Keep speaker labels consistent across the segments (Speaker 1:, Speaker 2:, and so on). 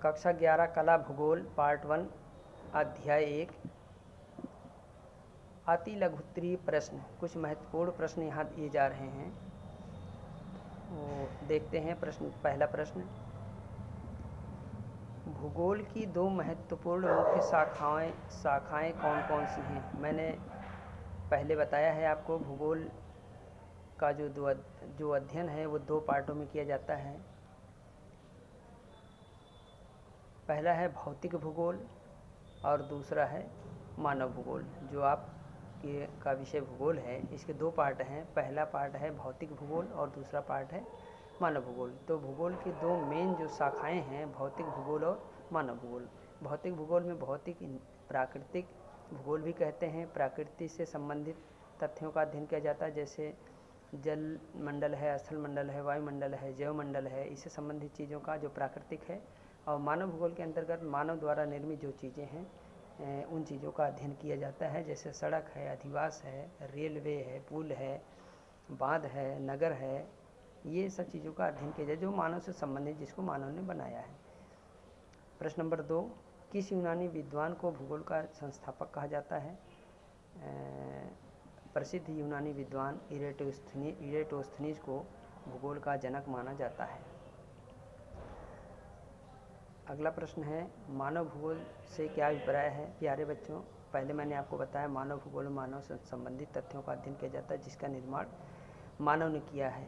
Speaker 1: कक्षा 11 कला भूगोल पार्ट 1 अध्याय 1 अति लघुत्तरीय प्रश्न। कुछ महत्वपूर्ण प्रश्न यहाँ दिए जा रहे हैं, वो देखते हैं। पहला प्रश्न, भूगोल की दो महत्वपूर्ण मुख्य शाखाएं कौन कौन सी हैं? मैंने पहले बताया है आपको, भूगोल का जो अध्ययन है वो दो पार्टों में किया जाता है। पहला है भौतिक भूगोल और दूसरा है मानव भूगोल। जो आपके का विषय भूगोल है, इसके दो पार्ट हैं। पहला पार्ट है भौतिक भूगोल और दूसरा पार्ट है मानव भूगोल। तो भूगोल की दो मेन जो शाखाएं हैं, भौतिक भूगोल और मानव भूगोल। भौतिक भूगोल में प्राकृतिक भूगोल भी कहते हैं। प्रकृति से संबंधित तथ्यों का अध्ययन किया जाता है, जैसे जल मंडल है, स्थल मंडल है, वायुमंडल है, जैव मंडल है, इससे संबंधित चीज़ों का जो प्राकृतिक है। और मानव भूगोल के अंतर्गत मानव द्वारा निर्मित जो चीज़ें हैं उन चीज़ों का अध्ययन किया जाता है, जैसे सड़क है, अधिवास है, रेलवे है, पुल है, बांध है, नगर है। ये सब चीज़ों का अध्ययन किया जाए जो मानव से संबंधित, जिसको मानव ने बनाया है। प्रश्न नंबर 2, किस यूनानी विद्वान को भूगोल का संस्थापक कहा जाता है? प्रसिद्ध यूनानी विद्वान इरेटोस्थनीज को भूगोल का जनक माना जाता है। अगला प्रश्न है, मानव भूगोल से क्या अभिप्राय है? प्यारे बच्चों, पहले मैंने आपको बताया मानव भूगोल में मानव से संबंधित तथ्यों का अध्ययन किया जाता है, जिसका निर्माण मानव ने किया है।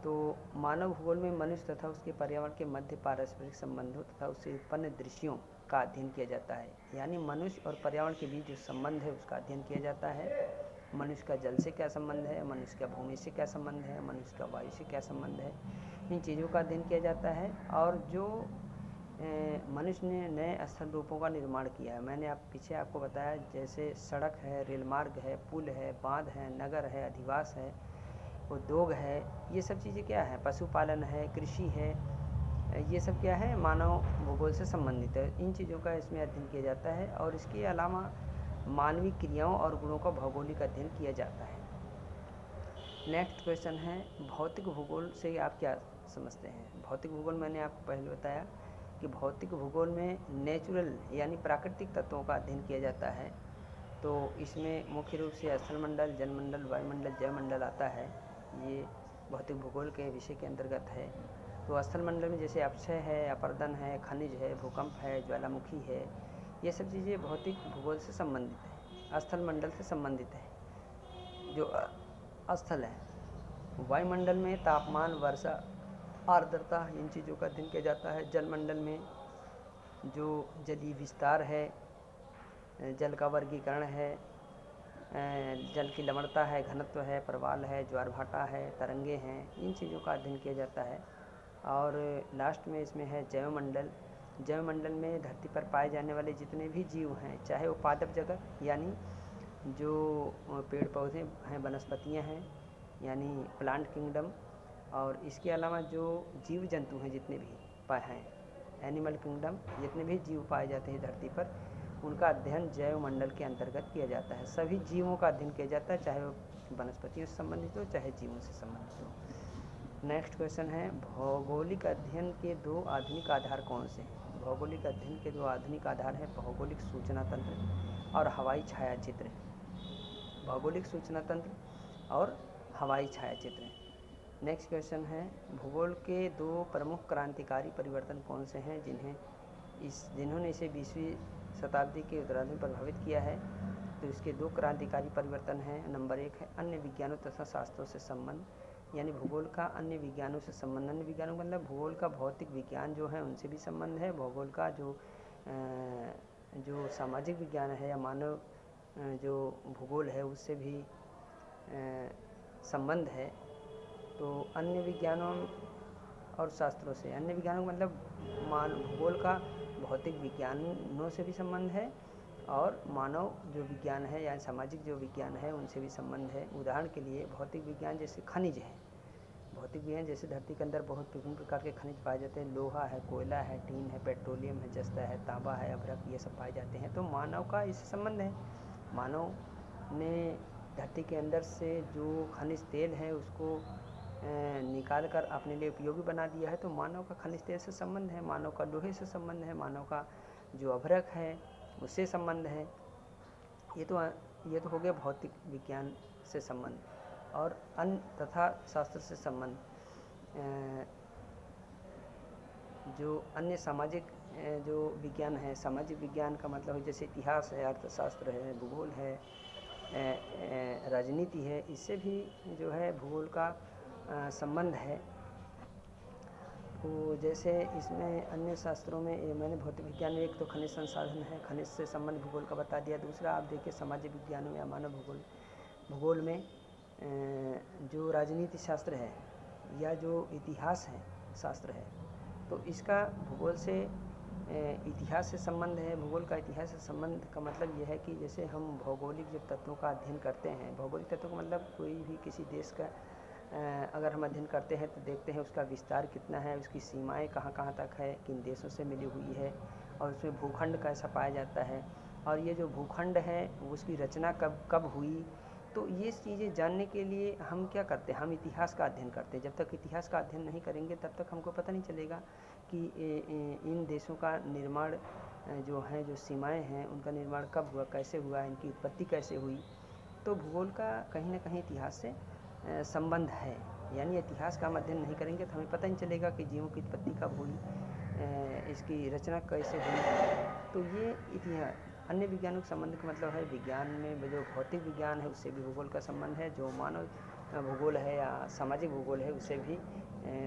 Speaker 1: तो मानव भूगोल में मनुष्य तथा उसके पर्यावरण के मध्य पारस्परिक संबंधों तथा उससे उत्पन्न दृश्यों का अध्ययन किया जाता है। यानी मनुष्य और पर्यावरण के बीच जो संबंध है उसका अध्ययन किया जाता है। मनुष्य का जल से क्या संबंध है, मनुष्य का भूमि से क्या संबंध है, मनुष्य का वायु से क्या संबंध है, इन चीज़ों का अध्ययन किया जाता है। और जो मनुष्य ने नए स्थल रूपों का निर्माण किया है, मैंने पीछे आपको बताया, जैसे सड़क है, रेल मार्ग है, पुल है, बांध है, नगर है, अधिवास है, उद्योग है, ये सब चीज़ें क्या है? पशुपालन है, कृषि है, ये सब क्या है? मानव भूगोल से संबंधित है। इन चीज़ों का इसमें अध्ययन किया जाता है। और इसके अलावा मानवीय क्रियाओं और गुणों का भौगोलिक अध्ययन किया जाता है। नेक्स्ट क्वेश्चन है, भौतिक भूगोल से आप क्या समझते हैं? भौतिक भूगोल मैंने आपको पहले बताया कि भौतिक भूगोल में नेचुरल यानी प्राकृतिक तत्वों का अध्ययन किया जाता है। तो इसमें मुख्य रूप से स्थल मंडल, जल मंडल, वायुमंडल, जैव मंडल आता है। ये भौतिक भूगोल के विषय के अंतर्गत है। तो स्थल मंडल में जैसे अपक्षय है, अपरदन है, खनिज है, भूकंप है, ज्वालामुखी है, ये सब चीज़ें भौतिक भूगोल से संबंधित है, स्थल मंडल से संबंधित है। जो स्थल है, वायुमंडल में तापमान, वर्षा, आर्द्रता, इन चीज़ों का अध्ययन किया जाता है। जलमंडल में जो जलीय विस्तार है, जल का वर्गीकरण है, जल की लवणता है, घनत्व है, प्रवाल है, ज्वार भाटा है, तरंगे हैं, इन चीज़ों का अध्ययन किया जाता है। और लास्ट में इसमें है जैव मंडल। जैव मंडल में धरती पर पाए जाने वाले जितने भी जीव हैं, चाहे वो पादप जगत यानी जो पेड़ पौधे हैं, वनस्पतियाँ हैं, यानी प्लांट किंगडम, और इसके अलावा जो जीव जंतु हैं जितने भी पाए हैं, एनिमल किंगडम, जितने भी जीव पाए जाते हैं धरती पर, उनका अध्ययन जैव मंडल के अंतर्गत किया जाता है। सभी जीवों का अध्ययन किया जाता है, चाहे वो वनस्पतियों से संबंधित हो, चाहे जीवों से संबंधित हो। नेक्स्ट क्वेश्चन है, भौगोलिक अध्ययन के दो आधुनिक आधार कौन से हैं? भौगोलिक अध्ययन के दो आधुनिक आधार हैं भौगोलिक सूचना तंत्र और हवाई छायाचित्र। भौगोलिक सूचना तंत्र और हवाई छायाचित्र। नेक्स्ट क्वेश्चन है, भूगोल के दो प्रमुख क्रांतिकारी परिवर्तन कौन से हैं जिन्होंने इसे 20वीं शताब्दी के उत्तरार्ध में प्रभावित किया है? तो इसके दो क्रांतिकारी परिवर्तन हैं। नंबर 1 है अन्य विज्ञानों तथा शास्त्रों से संबंध, यानी भूगोल का अन्य विज्ञानों से संबंध। अन्य विज्ञानों मतलब भूगोल का भौतिक विज्ञान जो है उनसे भी संबंध है, भूगोल का जो सामाजिक विज्ञान है या मानव जो भूगोल है उससे भी संबंध है। तो अन्य विज्ञानों और शास्त्रों से, अन्य विज्ञानों मतलब भूगोल का भौतिक विज्ञानों से भी संबंध है और मानव जो विज्ञान है या सामाजिक जो विज्ञान है उनसे भी संबंध है। उदाहरण के लिए भौतिक विज्ञान जैसे खनिज है, भौतिक विज्ञान जैसे धरती के अंदर बहुत विभिन्न प्रकार के खनिज पाए जाते हैं, लोहा है, कोयला है, टीन है, पेट्रोलियम है, जस्ता है, तांबा है, अभ्रक, ये सब पाए जाते हैं। तो मानव का इससे संबंध है। मानव ने धरती के अंदर से जो खनिज तेल है उसको निकाल कर अपने लिए उपयोगी बना दिया है। तो मानव का खनिज तेल से संबंध है, मानव का लोहे से संबंध है, मानव का जो अभ्रक है उससे संबंध है। ये तो हो गया भौतिक विज्ञान से संबंध। और अन्य तथा शास्त्र से संबंध, जो अन्य सामाजिक जो विज्ञान है, सामाजिक विज्ञान का मतलब जैसे इतिहास है, अर्थशास्त्र है, भूगोल है, राजनीति है, इससे भी जो है भूगोल का संबंध है। तो जैसे इसमें अन्य शास्त्रों में मैंने भौतिक विज्ञान में एक तो खनिज संसाधन है, खनिज से संबंध भूगोल का बता दिया। दूसरा आप देखिए सामाजिक विज्ञान में या मानव भूगोल में जो राजनीति शास्त्र है या जो इतिहास है शास्त्र है, तो इसका भूगोल से इतिहास से संबंध है। भूगोल का इतिहास से संबंध का मतलब यह है कि जैसे हम भौगोलिक जब तत्वों का अध्ययन करते हैं, भौगोलिक तत्वों का मतलब कोई भी किसी देश का अगर हम अध्ययन करते हैं तो देखते हैं उसका विस्तार कितना है, उसकी सीमाएं कहाँ कहाँ तक है, किन देशों से मिली हुई है, और उसमें भूखंड कैसा पाया जाता है, और ये जो भूखंड है उसकी रचना कब कब हुई। तो ये चीज़ें जानने के लिए हम क्या करते हैं, हम इतिहास का अध्ययन करते हैं। जब तक इतिहास का अध्ययन नहीं करेंगे तब तक हमको पता नहीं चलेगा कि इन देशों का निर्माण जो है, जो सीमाएं हैं, उनका निर्माण कब हुआ, कैसे हुआ, इनकी उत्पत्ति कैसे हुई। तो भूगोल का कहीं ना कहीं इतिहास से संबंध है। यानी इतिहास का हम अध्ययन नहीं करेंगे तो हमें पता नहीं चलेगा कि जीवों की उत्पत्ति कब हुई, इसकी रचना कैसे हुई। तो ये इतिहास अन्य विज्ञानों के संबंध का मतलब है विज्ञान में जो भौतिक विज्ञान है उससे भी भूगोल का संबंध है, जो मानव भूगोल है या सामाजिक भूगोल है उससे भी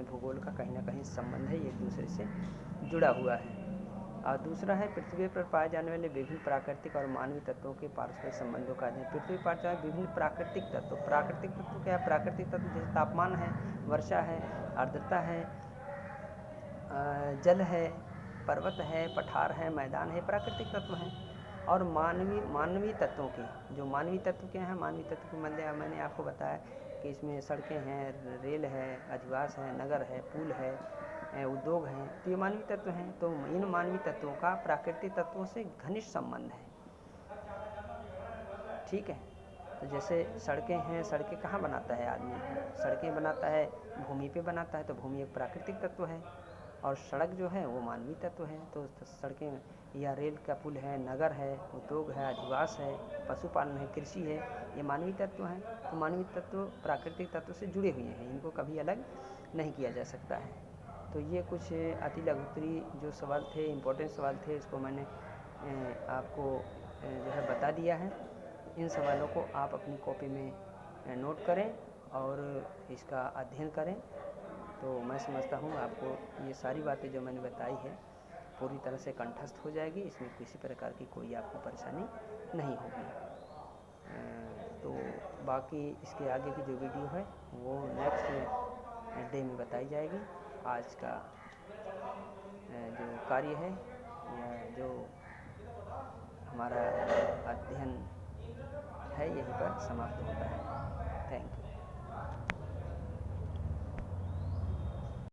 Speaker 1: भूगोल का कहीं ना कहीं संबंध है, एक दूसरे से जुड़ा हुआ है। और दूसरा है पृथ्वी पर पाए जाने वाले विभिन्न प्राकृतिक और मानवीय तत्वों के पारस्परिक संबंधों का अध्ययन। पृथ्वी पर पाए जाने विभिन्न प्राकृतिक तत्व, प्राकृतिक तत्व क्या है? प्राकृतिक तत्व जैसे तापमान है, वर्षा है, आर्द्रता है, जल है, पर्वत है, पठार है, मैदान है, प्राकृतिक तत्व हैं। और मानवीय तत्वों के, जो मानवीय तत्व क्या हैं? मानवीय तत्व के मतलब मैंने आपको बताया कि इसमें सड़कें हैं, रेल है, अधिवास है, नगर है, पुल है, उद्योग हैं, तो ये मानवीय तत्व हैं। तो इन मानवीय तत्वों का प्राकृतिक तत्वों से घनिष्ठ संबंध है। ठीक है, तो जैसे सड़कें हैं, सड़कें कहाँ बनाता है आदमी? सड़कें बनाता है भूमि पे बनाता है, तो भूमि एक प्राकृतिक तत्व है, और सड़क जो है वो मानवीय तत्व है। तो सड़कें या रेल का पुल है, नगर है, उद्योग है, अधिवास है, पशुपालन है, कृषि है, ये मानवीय तत्व हैं। तो मानवीय तत्व प्राकृतिक तत्व से जुड़े हुए हैं, इनको कभी अलग नहीं किया जा सकता है। तो ये कुछ अति लघुत्तरी जो सवाल थे, इम्पोर्टेंट सवाल थे, इसको मैंने आपको जो है बता दिया है। इन सवालों को आप अपनी कॉपी में नोट करें और इसका अध्ययन करें। तो मैं समझता हूँ आपको ये सारी बातें जो मैंने बताई है पूरी तरह से कंठस्थ हो जाएगी, इसमें किसी प्रकार की कोई आपको परेशानी नहीं होगी। तो बाकी इसके आगे की जो वीडियो है वो नेक्स्ट डे में बताई जाएगी। आज का जो कार्य है या जो हमारा अध्ययन है यहीं पर समाप्त होता है।